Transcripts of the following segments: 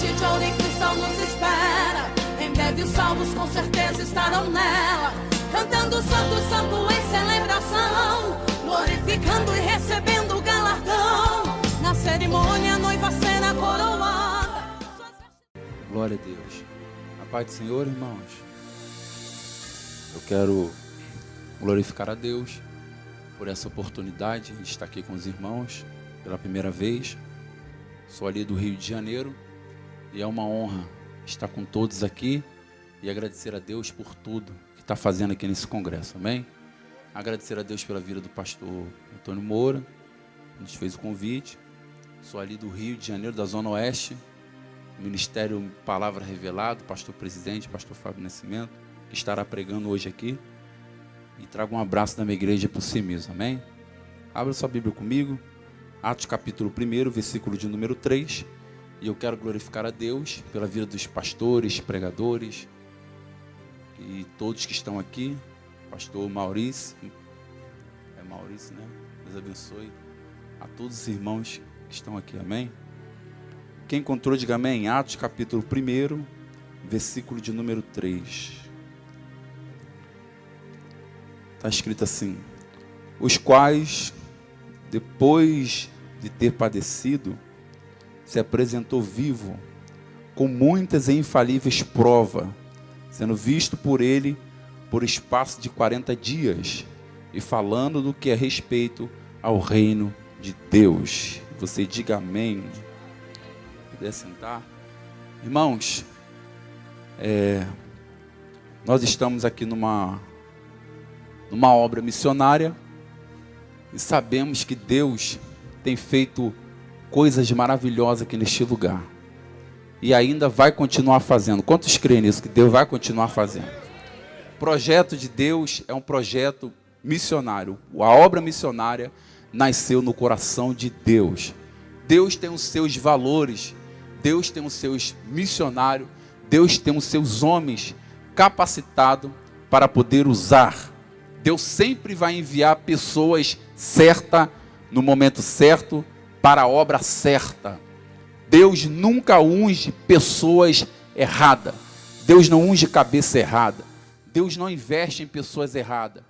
cidade de ouro em cristal nos espera. Em breve os salvos com certeza estarão nela, cantando santo, santo em celebração, glorificando e recebendo o galardão. Na cerimônia a noiva será coroada. Glória a Deus. A paz do Senhor, irmãos. Eu quero glorificar a Deus por essa oportunidade de estar aqui com os irmãos pela primeira vez. Sou ali do Rio de Janeiro e é uma honra estar com todos aqui e agradecer a Deus por tudo que está fazendo aqui nesse congresso, amém? Agradecer a Deus pela vida do pastor Antônio Moura, que nos fez o convite. Sou ali do Rio de Janeiro, da Zona Oeste, Ministério Palavra Revelado, pastor presidente, pastor Fábio Nascimento, que estará pregando hoje aqui. E trago um abraço da minha igreja para você mesmo, amém? Abra sua Bíblia comigo, Atos capítulo 1, versículo de número 3. E eu quero glorificar a Deus pela vida dos pastores, pregadores e todos que estão aqui. Pastor Maurício, é Maurício, né? Deus abençoe a todos os irmãos que estão aqui, amém? Quem encontrou, diga amém. Atos capítulo 1, versículo de número 3. Está escrito assim: os quais, depois de ter padecido, se apresentou vivo, com muitas e infalíveis provas, sendo visto por ele por espaço de 40 dias, e falando do que é respeito ao reino de Deus. Você diga amém. Puder sentar. Irmãos, nós estamos aqui numa obra missionária e sabemos que Deus tem feito coisas maravilhosas aqui neste lugar e ainda vai continuar fazendo. Quantos creem nisso, que Deus vai continuar fazendo? O projeto de Deus é um projeto missionário. A obra missionária nasceu no coração de Deus. Deus tem os seus valores, Deus tem os seus missionários, Deus tem os seus homens capacitados para poder usar. Deus sempre vai enviar pessoas certas, no momento certo, para a obra certa. Deus nunca unge pessoas erradas. Deus não unge cabeça errada. Deus não investe em pessoas erradas.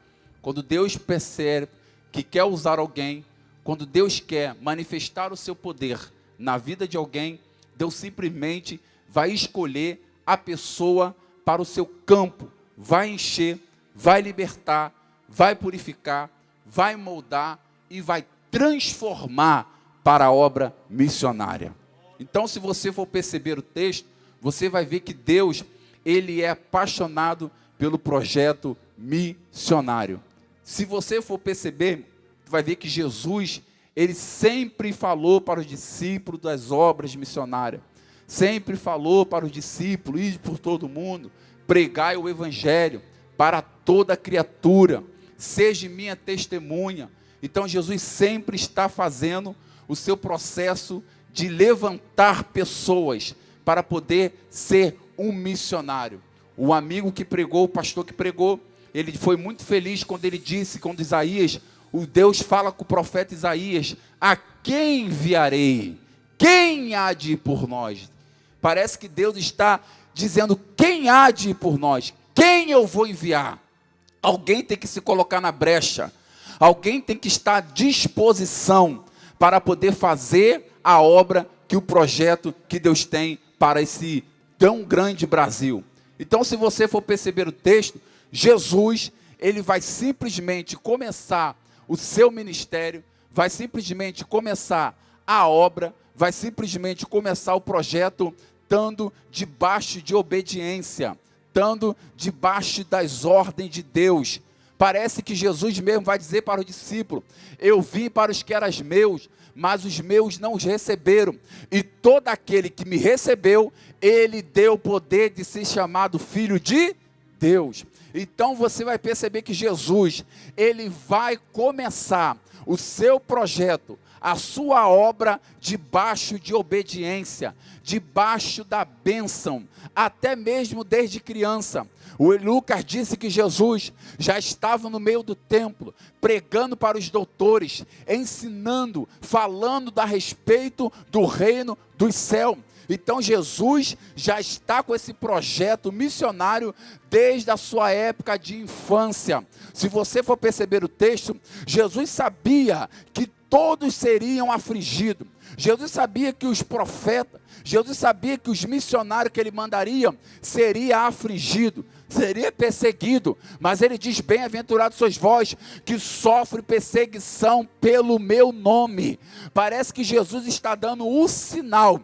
Quando Deus percebe que quer usar alguém, quando Deus quer manifestar o seu poder na vida de alguém, Deus simplesmente vai escolher a pessoa para o seu campo, vai encher, vai libertar, vai purificar, vai moldar e vai transformar para a obra missionária. Então, se você for perceber o texto, você vai ver que Deus, ele é apaixonado pelo projeto missionário. Se você for perceber, vai ver que Jesus, ele sempre falou para os discípulos das obras missionárias. Sempre falou para os discípulos, ir por todo mundo, pregai o evangelho para toda criatura, seja minha testemunha. Então Jesus sempre está fazendo o seu processo de levantar pessoas para poder ser um missionário. O amigo que pregou, o pastor que pregou, ele foi muito feliz quando ele disse, quando Isaías, o Deus fala com o profeta Isaías: a quem enviarei? Quem há de ir por nós? Parece que Deus está dizendo: quem há de ir por nós? Quem eu vou enviar? Alguém tem que se colocar na brecha. Alguém tem que estar à disposição para poder fazer a obra, que o projeto que Deus tem para esse tão grande Brasil. Então, se você for perceber o texto, Jesus, ele vai simplesmente começar o seu ministério, vai simplesmente começar a obra, vai simplesmente começar o projeto estando debaixo de obediência, estando debaixo das ordens de Deus. Parece que Jesus mesmo vai dizer para o discípulo: eu vim para os que eram meus, mas os meus não os receberam. E todo aquele que me recebeu, ele deu o poder de ser chamado filho de Deus. Então você vai perceber que Jesus, ele vai começar o seu projeto, a sua obra debaixo de obediência, debaixo da bênção, até mesmo desde criança. O Lucas disse que Jesus já estava no meio do templo, pregando para os doutores, ensinando, falando a respeito do reino dos céus. Então Jesus já está com esse projeto missionário desde a sua época de infância. Se você for perceber o texto, Jesus sabia que todos seriam afligidos. Jesus sabia que os profetas, Jesus sabia que os missionários que ele mandaria seria afligido, seria perseguido, mas ele diz: bem-aventurados sois vós que sofrem perseguição pelo meu nome. Parece que Jesus está dando um sinal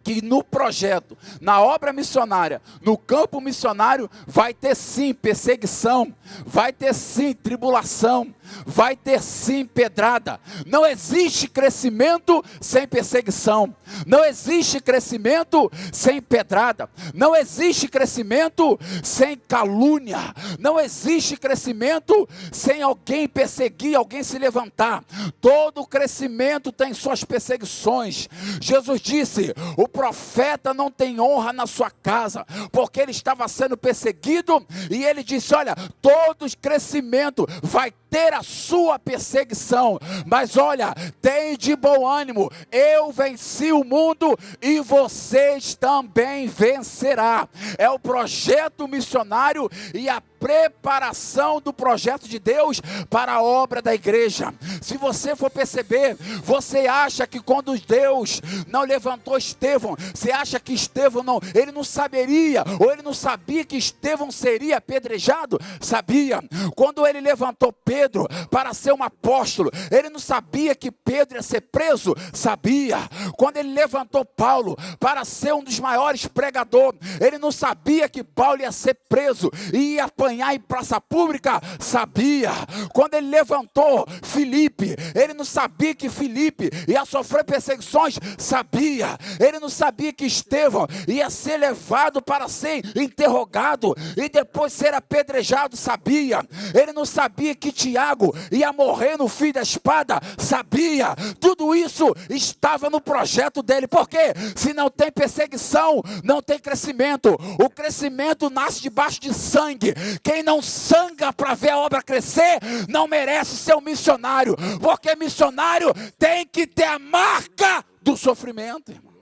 que no projeto, na obra missionária, no campo missionário, vai ter sim perseguição, vai ter sim tribulação, vai ter sim pedrada. Não existe crescimento sem perseguição, não existe crescimento sem pedrada, não existe crescimento sem calúnia, não existe crescimento sem alguém perseguir, alguém se levantar. Todo crescimento tem suas perseguições. Jesus disse: o profeta não tem honra na sua casa, porque ele estava sendo perseguido, e ele disse: olha, todo crescimento vai ter a sua perseguição, mas olha, tem de bom ânimo, eu venci o mundo e vocês também vencerá. É o projeto missionário e a preparação do projeto de Deus para a obra da igreja. Se você for perceber, você acha que quando Deus não levantou Estevão, você acha que Estevão ele não saberia, ou ele não sabia que Estevão seria apedrejado? Sabia. Quando ele levantou Pedro para ser um apóstolo, ele não sabia que Pedro ia ser preso? Sabia. Quando ele levantou Paulo para ser um dos maiores pregadores, ele não sabia que Paulo ia ser preso e ia apanhar em praça pública? Sabia. Quando ele levantou Filipe, ele não sabia que Filipe ia sofrer perseguições? Sabia. Ele não sabia que Estevão ia ser levado para ser interrogado e depois ser apedrejado? Sabia. Ele não sabia que Tiago ia morrer no fio da espada? Sabia. Tudo isso estava no projeto dele. Por quê? Se não tem perseguição, não tem crescimento. O crescimento nasce debaixo de sangue. Quem não sangra para ver a obra crescer, não merece ser um missionário, porque missionário tem que ter a marca do sofrimento, irmão.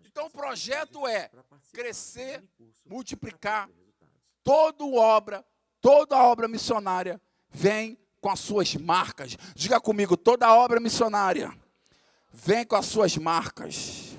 Então o projeto é crescer, multiplicar. Toda obra missionária vem com as suas marcas. Diga comigo: toda obra missionária vem com as suas marcas.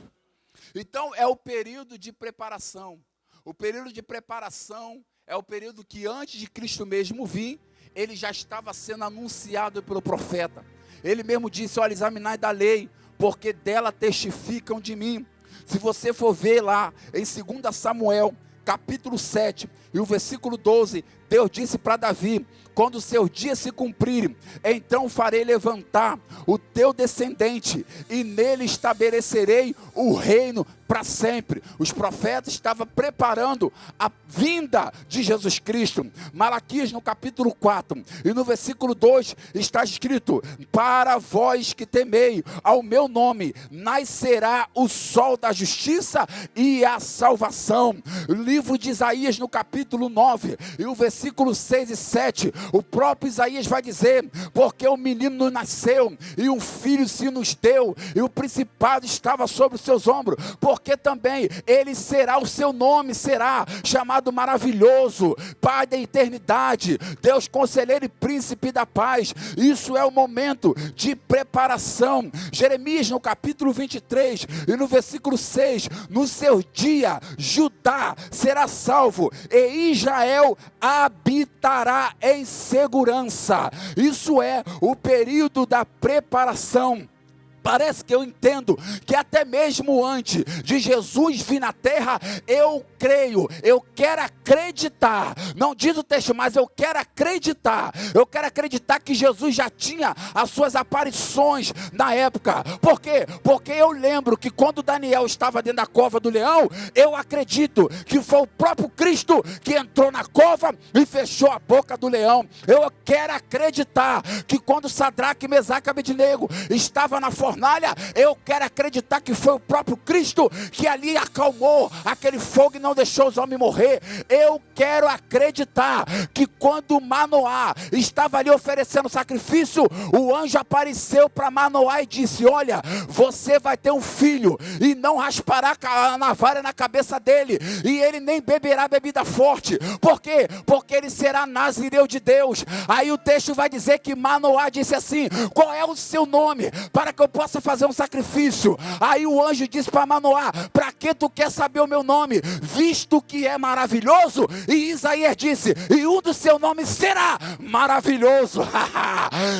Então é o período de preparação. O período de preparação é o período que antes de Cristo mesmo vir, ele já estava sendo anunciado pelo profeta. Ele mesmo disse: olha, examinai da lei, porque dela testificam de mim. Se você for ver lá em 2 Samuel, capítulo 7, e o versículo 12, Deus disse para Davi: quando os seus dias se cumprirem, então farei levantar o teu descendente, e nele estabelecerei o reino para sempre. Os profetas estavam preparando a vinda de Jesus Cristo. Malaquias no capítulo 4 e no versículo 2 está escrito: para vós que temei ao meu nome, nascerá o sol da justiça e a salvação. O livro de Isaías no capítulo 9 e o versículo 6 e 7, o próprio Isaías vai dizer: porque o menino nos nasceu e um filho se nos deu, e o principado estava sobre os seus ombros, porque também ele será, o seu nome será chamado Maravilhoso, Pai da eternidade, Deus Conselheiro e Príncipe da paz. Isso é o momento de preparação. Jeremias no capítulo 23 e no versículo 6, no seu dia Judá será salvo e Israel habitará em segurança. Isso é o período da preparação. Parece que eu entendo que até mesmo antes de Jesus vir na terra, eu creio, eu quero acreditar, não diz o texto, mas eu quero acreditar que Jesus já tinha as suas aparições na época. Por quê? Porque eu lembro que quando Daniel estava dentro da cova do leão, eu acredito que foi o próprio Cristo que entrou na cova e fechou a boca do leão. Eu quero acreditar que quando Sadraque, Mesaque e Abednego estava na fornalha, eu quero acreditar que foi o próprio Cristo que ali acalmou aquele fogo e não deixou os homens morrer. Eu quero acreditar que quando Manoá estava ali oferecendo sacrifício, o anjo apareceu para Manoá e disse: olha, você vai ter um filho e não raspará a navalha na cabeça dele, e ele nem beberá bebida forte. Por quê? Porque ele será nazireu de Deus. Aí o texto vai dizer que Manoá disse assim: qual é o seu nome, para que eu possa fazer um sacrifício? Aí o anjo disse para Manoá: para que tu quer saber o meu nome, visto que é maravilhoso? E Isaías disse: e um do seu nome será maravilhoso.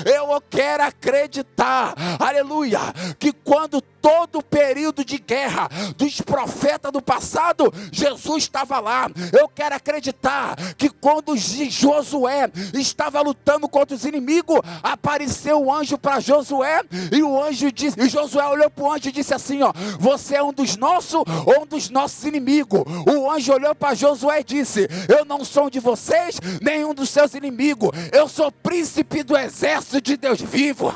Eu quero acreditar, aleluia, que quando todo o período de guerra dos profetas do passado, Jesus estava lá. Eu quero acreditar que quando Josué estava lutando contra os inimigos, apareceu o anjo para Josué, e o anjo disse, e Josué olhou para o anjo e disse assim: ó, você é um dos nossos ou um dos nossos inimigos? O anjo olhou para Josué e disse: eu não sou um de vocês, nenhum dos seus inimigos, eu sou príncipe do exército de Deus vivo.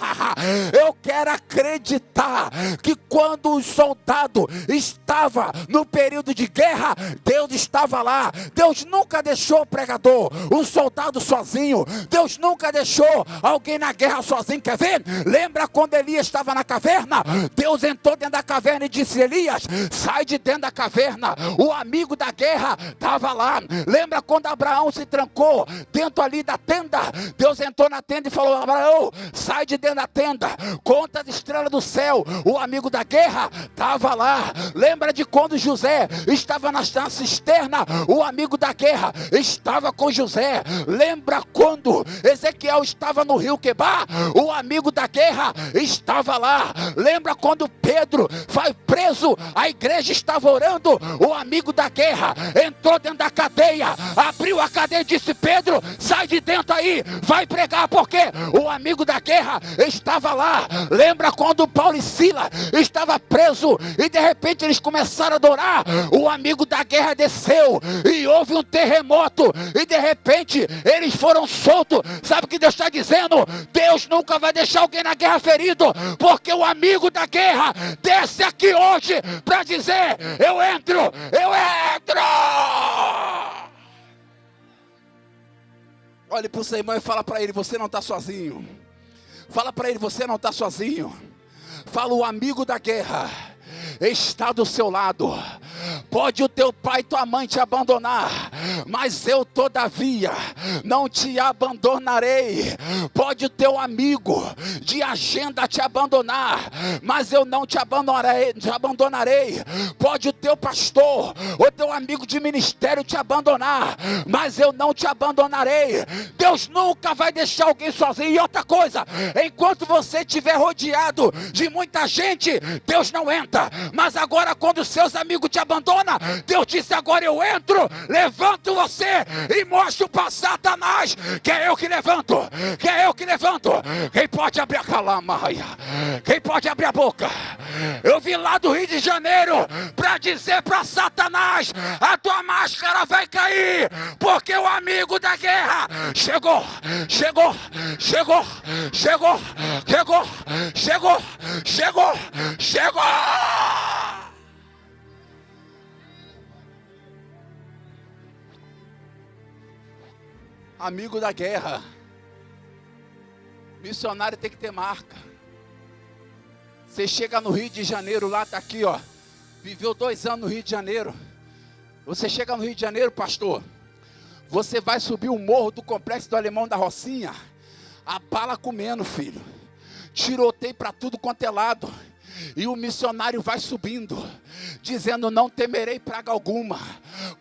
Eu quero acreditar que quando o soldado estava no período de guerra, Deus estava lá. Deus nunca deixou o pregador, o soldado sozinho. Deus nunca deixou alguém na guerra sozinho. Quer ver? Lembra quando Elias estava na caverna? Deus entrou dentro da caverna e disse: Elias, sai de dentro da caverna. O amigo da guerra estava lá. Lembra quando Abraão se trancou dentro ali da tenda? Deus entrou na tenda e falou: Abraão, sai de dentro da tenda, conta as estrelas do céu. O amigo da guerra estava lá. Lembra de quando José estava na cisterna? O amigo da guerra estava com José. Lembra quando Ezequiel estava no rio Quebar? O amigo da guerra estava lá. Lembra quando Pedro foi preso? A igreja estava orando. O amigo da guerra entrou dentro da cadeia, abriu a cadeia e disse: Pedro, sai de dentro aí, vai pregar, porque o amigo da guerra estava lá. Lembra quando Paulo e Silas estava preso e de repente eles começaram a adorar? O amigo da guerra desceu e houve um terremoto e de repente eles foram soltos. Sabe o que Deus está dizendo? Deus nunca vai deixar alguém na guerra ferido, porque o amigo da guerra desce aqui hoje para dizer: eu entro, eu entro. Olhe para o seu irmão e fala para ele: você não está sozinho. Fala para ele: você não está sozinho. Fala: o amigo da guerra está do seu lado. Pode o teu pai e tua mãe te abandonar, mas eu todavia não te abandonarei. Pode o teu amigo de agenda te abandonar, mas eu não te abandonarei. Pode o teu pastor, o teu amigo de ministério te abandonar, mas eu não te abandonarei. Deus nunca vai deixar alguém sozinho. E outra coisa, enquanto você estiver rodeado de muita gente, Deus não entra. Mas agora, quando seus amigos te abandonam, Deus disse: agora eu entro, levanto você e mostro para Satanás que é eu que levanto, que é eu que levanto. Quem pode abrir a calamaia? Quem pode abrir a boca? Eu vim lá do Rio de Janeiro para dizer para Satanás: a tua máscara vai cair, porque o amigo da guerra chegou, chegou, chegou, chegou, chegou, chegou, chegou, chegou. Amigo da guerra. Missionário tem que ter marca. Você chega no Rio de Janeiro, lá está aqui, ó. Viveu 2 anos no Rio de Janeiro. Você chega no Rio de Janeiro, pastor, você vai subir o morro do Complexo do Alemão da Rocinha, a bala comendo, filho. Tiroteio para tudo quanto é lado. E o missionário vai subindo, dizendo: não temerei praga alguma,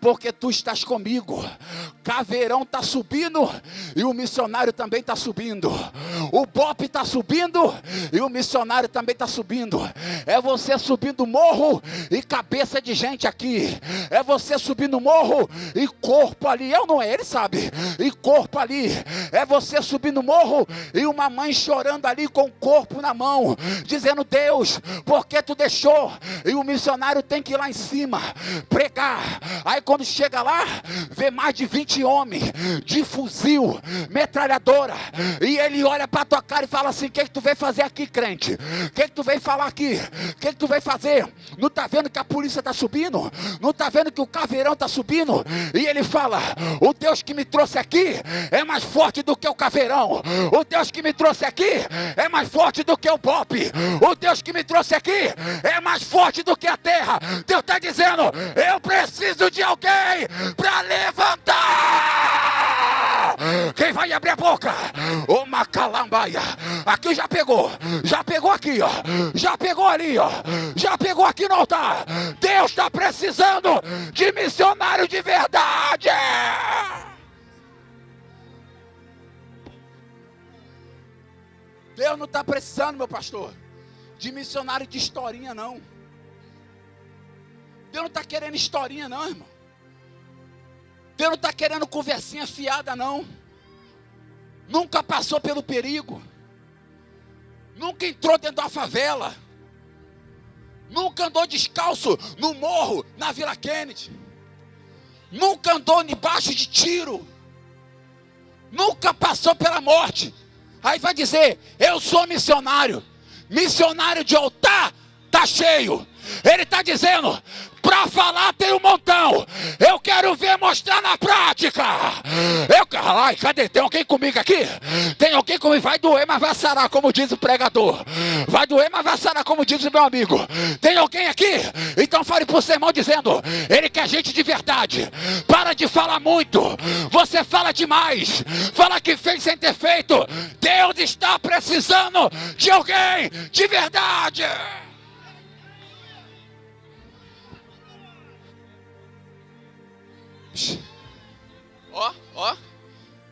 porque tu estás comigo. Caveirão está subindo e o missionário também está subindo. O Bope está subindo e o missionário também está subindo. É você subindo morro e cabeça de gente aqui. É você subindo morro e corpo ali. Eu não é, ele sabe. E corpo ali. É você subindo morro e uma mãe chorando ali com o corpo na mão, dizendo: Deus, por que tu deixou? E o missionário tem que ir lá em cima pregar. Aí quando chega lá, vê mais de 20 homens de fuzil, metralhadora, e ele olha para tua cara e fala assim: o que tu veio fazer aqui, crente? O que tu veio falar aqui? O que tu veio fazer? Não está vendo que a polícia está subindo? Não está vendo que o caveirão está subindo? E ele fala: o Deus que me trouxe aqui é mais forte do que o caveirão. O Deus que me trouxe aqui é mais forte do que o Bope. O Deus que me trouxe aqui é mais forte do que a terra. Deus está dizendo: eu preciso de alguém para levantar. Quem vai abrir a boca? Ô Macalambaia. Aqui já pegou aqui, ó. Já pegou ali, ó. Já pegou aqui no altar. Deus está precisando de missionário de verdade. Deus não está precisando, meu pastor, de missionário de historinha, não. Deus não está querendo historinha, não, irmão. Deus não está querendo conversinha fiada, não. Nunca passou pelo perigo. Nunca entrou dentro da favela. Nunca andou descalço no morro, na Vila Kennedy. Nunca andou debaixo de tiro. Nunca passou pela morte. Aí vai dizer: eu sou missionário. Missionário de altar está cheio. Ele está dizendo: para falar tem um montão. Eu quero ver mostrar na prática. Ai, cadê? Tem alguém comigo aqui? Tem alguém comigo? Vai doer, mas vai sarar, como diz o pregador. Vai doer, mas vai sarar, como diz o meu amigo. Tem alguém aqui? Então fale para o seu irmão dizendo: ele quer gente de verdade. Para de falar muito. Você fala demais. Fala que fez sem ter feito. Deus está precisando de alguém de verdade. Ó,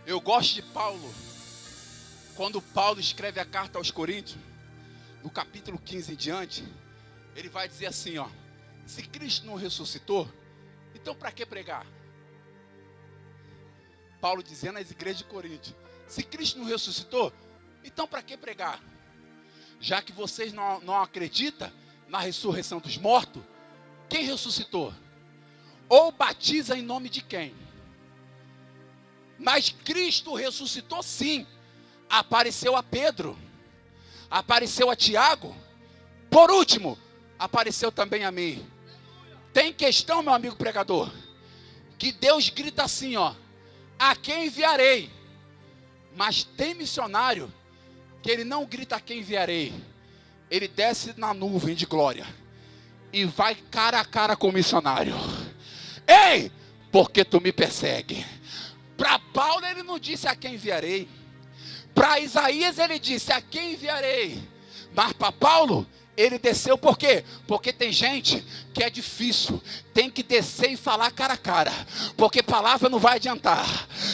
eu gosto de Paulo. Quando Paulo escreve a carta aos Coríntios, no capítulo 15 em diante, ele vai dizer assim, ó: se Cristo não ressuscitou, então para que pregar? Paulo dizendo às igrejas de Corinto: se Cristo não ressuscitou, então para que pregar? Já que vocês não acreditam na ressurreição dos mortos, quem ressuscitou? Ou batiza em nome de quem? Mas Cristo ressuscitou sim. Apareceu a Pedro, apareceu a Tiago, por último, apareceu também a mim. Tem questão, meu amigo pregador, que Deus grita assim, ó: a quem enviarei? Mas tem missionário que ele não grita a quem enviarei. Ele desce na nuvem de glória e vai cara a cara com o missionário. Ei, porque tu me persegue? Para Paulo ele não disse a quem enviarei. Para Isaías ele disse a quem enviarei. Mas para Paulo ele desceu, por quê? Porque tem gente que é difícil, tem que descer e falar cara a cara, porque palavra não vai adiantar.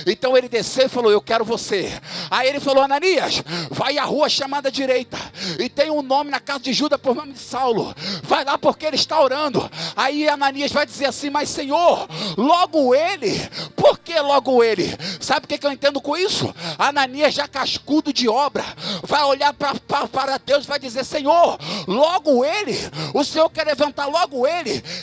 Então ele desceu e falou: eu quero você. Aí ele falou: Ananias, vai à rua chamada direita, e tem um nome na casa de Judas por nome de Saulo, vai lá porque ele está orando. Aí Ananias vai dizer assim: mas Senhor, logo ele? Por que logo ele? Sabe o que eu entendo com isso? Ananias, já cascudo de obra, vai olhar para Deus e vai dizer: Senhor, logo ele? O Senhor quer levantar logo ele?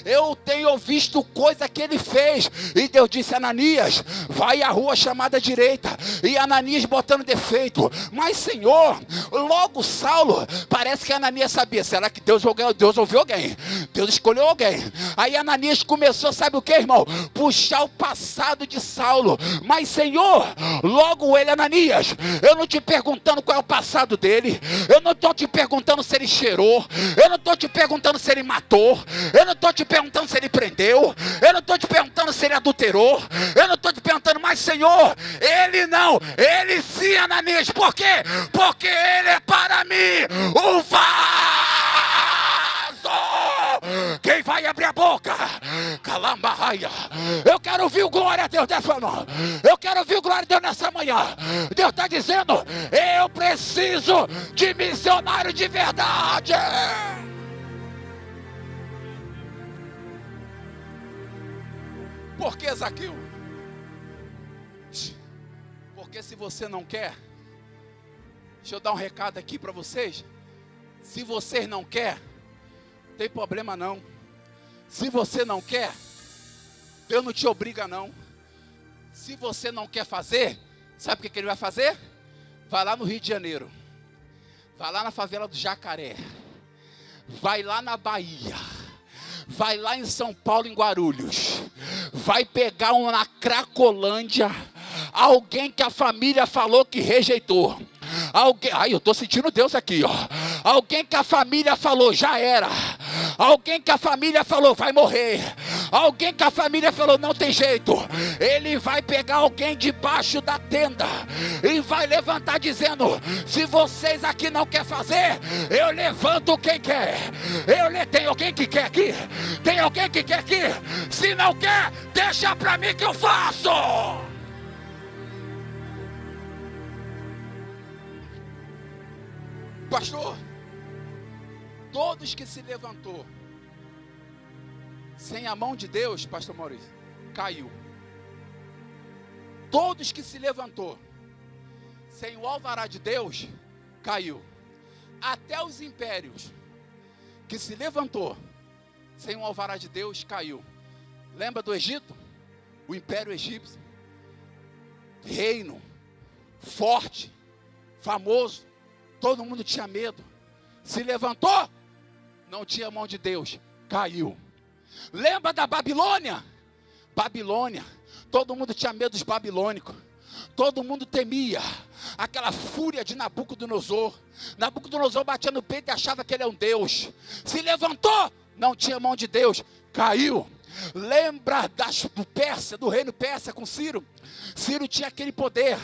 Eu tenho visto coisa que ele fez. E Deus disse: Ananias, vai à rua chamada direita. E Ananias botando defeito: mas Senhor, logo Saulo? Parece que Ananias sabia. Será que Deus ouviu alguém? Deus escolheu alguém. Aí Ananias começou, sabe o que, irmão? Puxar o passado de Saulo. Mas Senhor, logo ele? Ananias, eu não te perguntando qual é o passado dele. Eu não estou te perguntando se ele cheirou. Eu não estou te perguntando se ele matou. Eu não estou te perguntando se ele prendeu. Eu não estou te perguntando se ele adulterou. Eu não estou te perguntando, mas Senhor, ele não. Ele sim, Ananias. Por quê? Porque ele é para mim um vaso Quem vai abrir a boca? Calambarraia. Eu quero ouvir o glória a Deus nessa manhã. Eu quero ouvir o glória a Deus nessa manhã. Deus está dizendo, eu preciso de missionário de verdade. Por que, Zaqueu? Porque se você não quer, deixa eu dar um recado aqui para vocês. Se vocês não querem, não tem problema não. Se você não quer, Deus não te obriga não. Se você não quer fazer, sabe o que ele vai fazer? Vai lá no Rio de Janeiro. Vai lá na favela do Jacaré. Vai lá na Bahia. Vai lá em São Paulo, em Guarulhos. Vai pegar na Cracolândia alguém que a família falou que rejeitou. Alguém, ai, eu estou sentindo Deus aqui, ó. Alguém que a família falou, já era. Alguém que a família falou, vai morrer. Alguém que a família falou, não tem jeito. Ele vai pegar alguém debaixo da tenda e vai levantar dizendo, se vocês aqui não querem fazer, eu levanto quem quer. Tem alguém que quer aqui? Tem alguém que quer aqui? Se não quer, deixa pra mim que eu faço. Pastor, todos que se levantou sem a mão de Deus, pastor Maurício, caiu. Todos que se levantou sem o alvará de Deus, caiu. Até os impérios que se levantou sem o alvará de Deus, caiu. Lembra do Egito? O império egípcio, reino forte, famoso. Todo mundo tinha medo. Se levantou, não tinha mão de Deus, caiu. Lembra da Babilônia? Babilônia, todo mundo tinha medo dos babilônicos. Todo mundo temia aquela fúria de Nabucodonosor. Nabucodonosor batia no peito e achava que ele é um Deus. Se levantou, não tinha mão de Deus, caiu. Lembra do Pérsia, do reino Pérsia com Ciro? Ciro tinha aquele poder,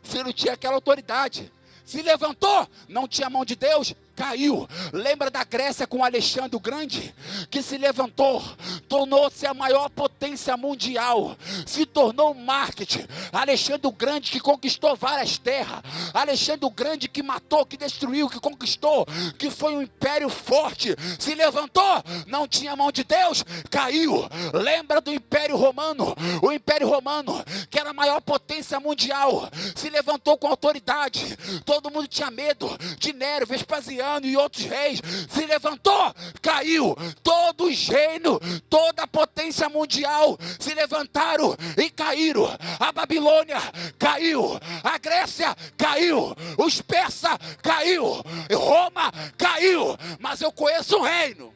Ciro tinha aquela autoridade. Se levantou, não tinha mão de Deus, caiu. Lembra da Grécia com Alexandre o Grande? Que se levantou, tornou-se a maior potência mundial, se tornou um marketing. Alexandre o Grande que conquistou várias terras. Alexandre o Grande que matou, que destruiu, que conquistou, que foi um império forte. Se levantou, não tinha mão de Deus, caiu. Lembra do Império Romano? O Império Romano, que era a maior potência mundial, se levantou com autoridade. Todo mundo tinha medo de Nero, Vespasiano e outros reis. Se levantou, caiu. Todos os reinos, toda a potência mundial se levantaram e caíram. A Babilônia caiu, a Grécia caiu, os persas caiu, Roma caiu. Mas eu conheço um reino.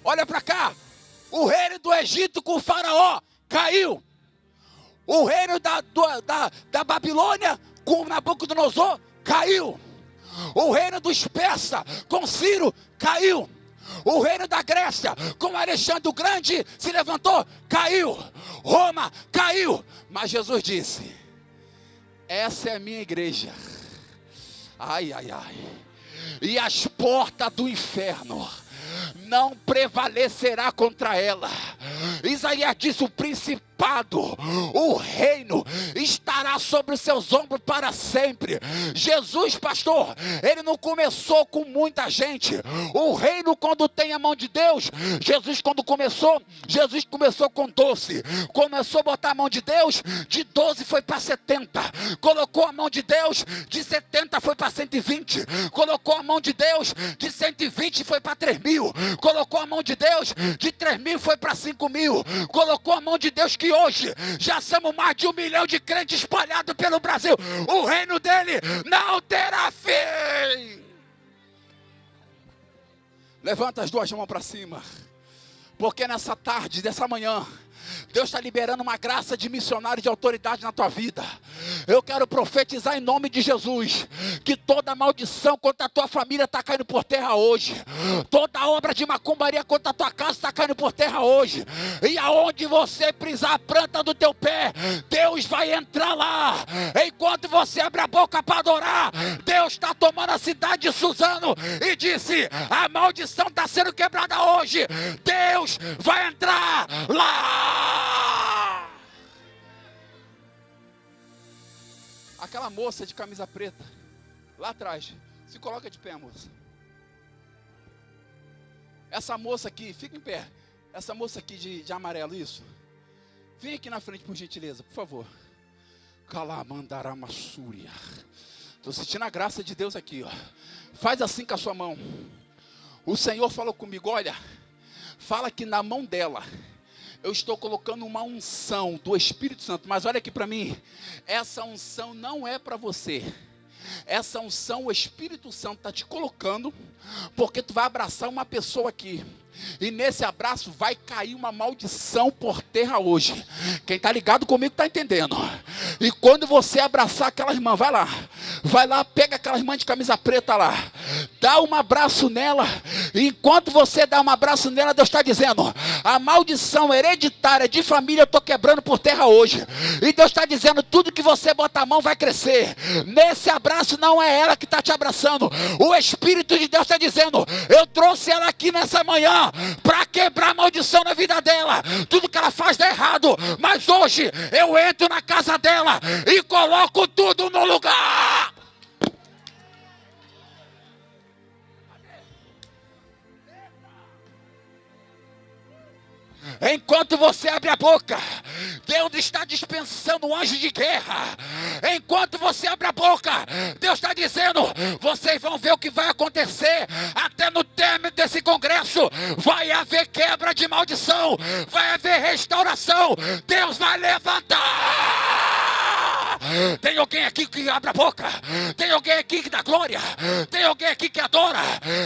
Olha para cá, o reino do Egito com o faraó caiu. O reino da Babilônia com Nabucodonosor caiu. O reino dos persas com Ciro caiu. O reino da Grécia com Alexandre o Grande se levantou, caiu. Roma caiu. Mas Jesus disse, essa é a minha igreja. Ai, ai, ai. E as portas do inferno não prevalecerá contra ela. Isaías disse, o principado, o reino estará sobre os seus ombros para sempre. Jesus, pastor, ele não começou com muita gente. O reino, quando tem a mão de Deus, Jesus começou com 12. Começou a botar a mão de Deus, de 12 foi para 70. Colocou a mão de Deus, de 70 foi para 120. Colocou a mão de Deus, de 120 foi para 3.000. Colocou a mão de Deus, de 3.000 foi para 5.000. Colocou a mão de Deus que hoje já somos mais de 1 milhão de crentes espalhados pelo Brasil. O reino dele não terá fim. Levanta as duas mãos para cima, porque nessa tarde, dessa manhã, Deus está liberando uma graça de missionário de autoridade na tua vida. Eu quero profetizar em nome de Jesus, que toda maldição contra a tua família está caindo por terra hoje. Toda obra de macumbaria contra a tua casa está caindo por terra hoje. E aonde você pisar a planta do teu pé, Deus vai entrar lá. Enquanto você abre a boca para adorar, Deus está tomando a cidade de Suzano e disse: a maldição está sendo quebrada hoje. Deus vai entrar lá. Aquela moça de camisa preta lá atrás, se coloca de pé, moça. Essa moça aqui, fica em pé. Essa moça aqui de amarelo, isso. Vem aqui na frente, por gentileza, por favor. Calamandaramasúria. Estou sentindo a graça de Deus aqui, ó. Faz assim com a sua mão. O Senhor falou comigo: olha, fala que na mão dela eu estou colocando uma unção do Espírito Santo. Mas olha aqui para mim, essa unção não é para você. Essa unção o Espírito Santo está te colocando, porque tu vai abraçar uma pessoa aqui. E nesse abraço vai cair uma maldição por terra hoje. Quem está ligado comigo está entendendo. E quando você abraçar aquela irmã, vai lá, pega aquela irmã de camisa preta lá, dá um abraço nela. E enquanto você dá um abraço nela, Deus está dizendo: a maldição hereditária de família eu estou quebrando por terra hoje. E Deus está dizendo: tudo que você bota a mão vai crescer. Nesse abraço não é ela que está te abraçando. O Espírito de Deus está dizendo: eu trouxe ela aqui nessa manhã para quebrar a maldição na vida dela. Tudo que ela faz dá errado, mas hoje eu entro na casa dela e coloco tudo no lugar. Enquanto você abre a boca, Deus está dispensando um anjo de guerra. Enquanto você abre a boca, Deus está dizendo: vocês vão ver o que vai acontecer. Até no término desse congresso vai haver quebra de maldição, vai haver restauração. Deus vai levantar. Tem alguém aqui que abre a boca? Tem alguém aqui que dá glória? Tem alguém aqui que adora?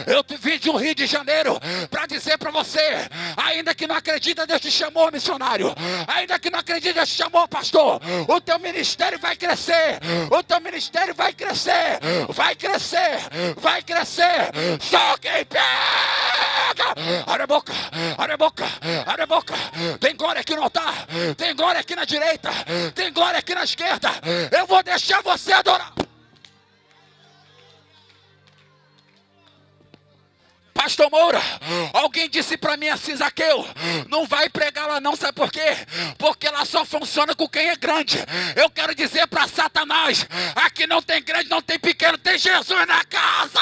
Eu vim de um Rio de Janeiro para dizer para você: ainda que não acredita, Deus te chamou, missionário. Ainda que não acredita, Deus te chamou, pastor. O teu ministério vai crescer. O teu ministério vai crescer. Vai crescer. Vai crescer. Só quem pega. Abre a boca. Abre a boca. Abre a boca. Tem glória aqui no altar. Tem glória aqui na direita. Tem glória aqui na esquerda. Eu vou deixar você adorar. Pastor Moura, alguém disse para mim assim: Zaqueu, não vai pregar lá não, sabe por quê? Porque lá só funciona com quem é grande. Eu quero dizer para Satanás: aqui não tem grande, não tem pequeno, tem Jesus na casa.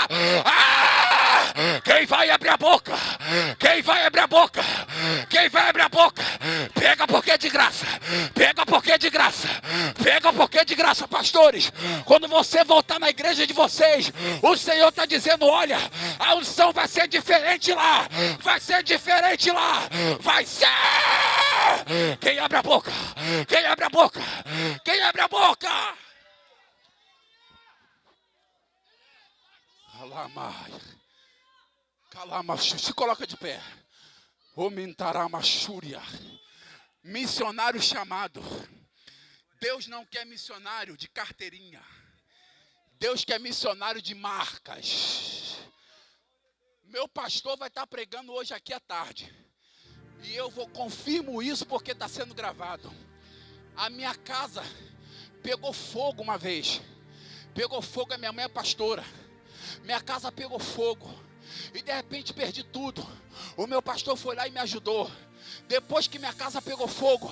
Quem vai abrir a boca? Quem vai abrir a boca? Quem vai abrir a boca? Pega porque é de graça. Pega porque é de graça. Pega porque é de graça, pastores. Quando você voltar na igreja de vocês, o Senhor está dizendo: olha, a unção vai ser diferente lá. Vai ser diferente lá. Vai ser. Quem abre a boca? Quem abre a boca? Quem abre a boca? Calama, se coloca de pé. Omintaramachúria. Missionário chamado. Deus não quer missionário de carteirinha. Deus quer missionário de marcas. Meu pastor vai estar pregando hoje aqui à tarde. E eu confirmo isso porque está sendo gravado. A minha casa pegou fogo uma vez. Pegou fogo, a minha mãe é pastora. Minha casa pegou fogo. E de repente perdi tudo. O meu pastor foi lá e me ajudou. Depois que minha casa pegou fogo,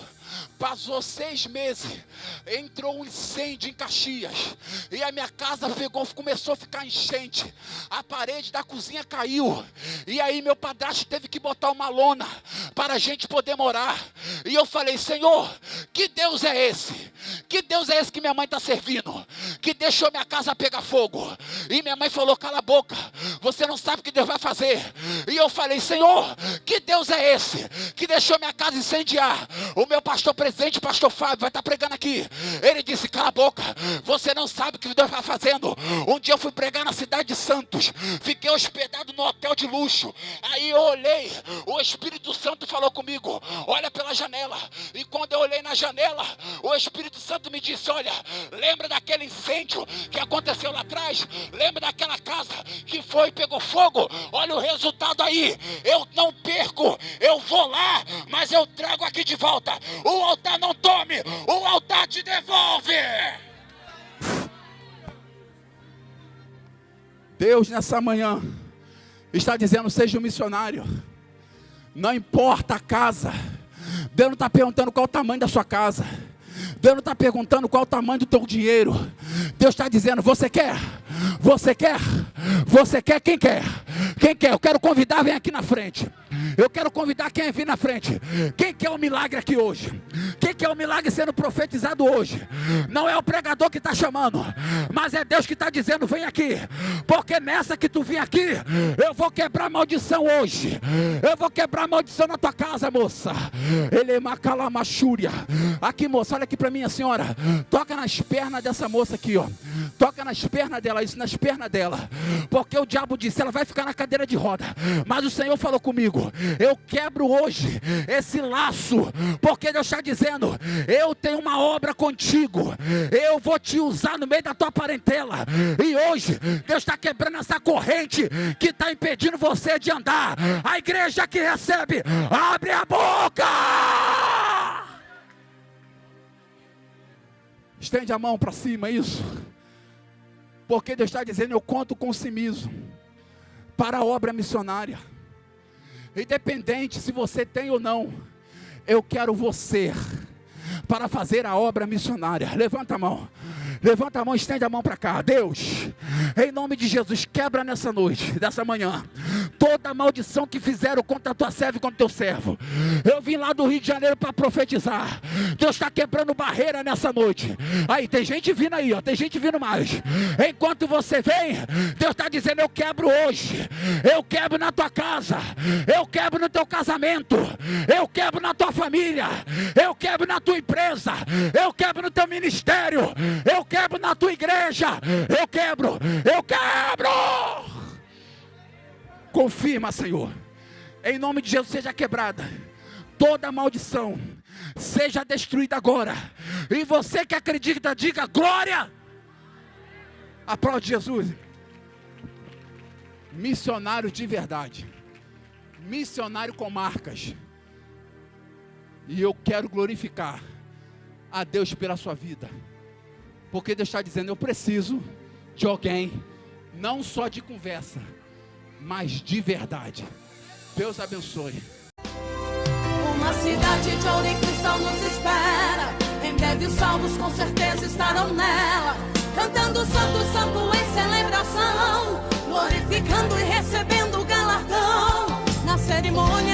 passou 6 meses, entrou um incêndio em Caxias, e a minha casa começou a ficar enchente, a parede da cozinha caiu, e aí meu padrasto teve que botar uma lona, para a gente poder morar, e eu falei: Senhor, que Deus é esse? Que Deus é esse que minha mãe está servindo? Que deixou minha casa pegar fogo? E minha mãe falou: cala a boca, você não sabe o que Deus vai fazer. E eu falei: Senhor, Que Deus é esse que deixou minha casa incendiar? O meu pastor presidente, pastor Fábio, vai estar pregando aqui. Ele disse, cala a boca, você não sabe o que Deus está fazendo. Um dia eu fui pregar na cidade de Santos, fiquei hospedado no hotel de luxo. Aí eu olhei, o Espírito Santo falou comigo, olha pela janela. E quando eu olhei na janela, o Espírito Santo me disse, olha, lembra daquele incêndio que aconteceu lá atrás? Lembra daquela casa que foi e pegou fogo? Olha o resultado aí. Eu não perco, eu vou lá, mas eu trago aqui de volta. O altar não tome, o altar te devolve. Deus nessa manhã está dizendo, seja um missionário. Não importa a casa. Deus não está perguntando qual o tamanho da sua casa. Deus não está perguntando qual o tamanho do teu dinheiro. Deus está dizendo, você quer? Você quer? Você quer? Quem quer? Quem quer? Eu quero convidar, vem aqui na frente. Eu quero convidar quem vir na frente. Quem quer o milagre aqui hoje? Quem quer o milagre sendo profetizado hoje? Não é o pregador que está chamando, mas é Deus que está dizendo, vem aqui. Porque nessa que tu vem aqui, eu vou quebrar maldição hoje. Eu vou quebrar maldição na tua casa, moça. Ele é macalamachúria. Aqui, moça, olha aqui para mim, a senhora. Toca nas pernas dessa moça aqui, ó. Toca nas pernas dela, isso, nas pernas dela. Porque o diabo disse, ela vai ficar na cadeira de roda. Mas o Senhor falou comigo, eu quebro hoje esse laço. Porque Deus está dizendo, eu tenho uma obra contigo. Eu vou te usar no meio da tua parentela. E hoje, Deus está quebrando essa corrente que está impedindo você de andar. A igreja que recebe, abre a boca! Estende a mão para cima, isso. Porque Deus está dizendo, eu conto com o Cimiso para a obra missionária. Independente se você tem ou não, eu quero você para fazer a obra missionária. Levanta a mão. Levanta a mão, estende a mão para cá. Deus, em nome de Jesus, quebra nessa noite, dessa manhã, toda maldição que fizeram contra a tua serva e contra o teu servo. Eu vim lá do Rio de Janeiro para profetizar. Deus está quebrando barreira nessa noite. Aí, tem gente vindo aí, ó, tem gente vindo mais. Enquanto você vem, Deus está dizendo, eu quebro hoje. Eu quebro na tua casa. Eu quebro no teu casamento. Eu quebro na tua família. Eu quebro na tua empresa. Eu quebro no teu ministério. Eu quebro na tua igreja. Eu quebro. Eu quebro. Confirma, Senhor. Em nome de Jesus, seja quebrada toda maldição. Seja destruída agora. E você que acredita, diga glória. Aplaude Jesus. Missionário de verdade. Missionário com marcas. E eu quero glorificar a Deus pela sua vida. Porque Deus está dizendo, eu preciso de alguém, não só de conversa, mas de verdade. Deus abençoe. Uma cidade de ouro e cristal nos espera. Em breve os salvos com certeza estarão nela, cantando santo, santo em celebração, glorificando e recebendo o galardão. Na cerimônia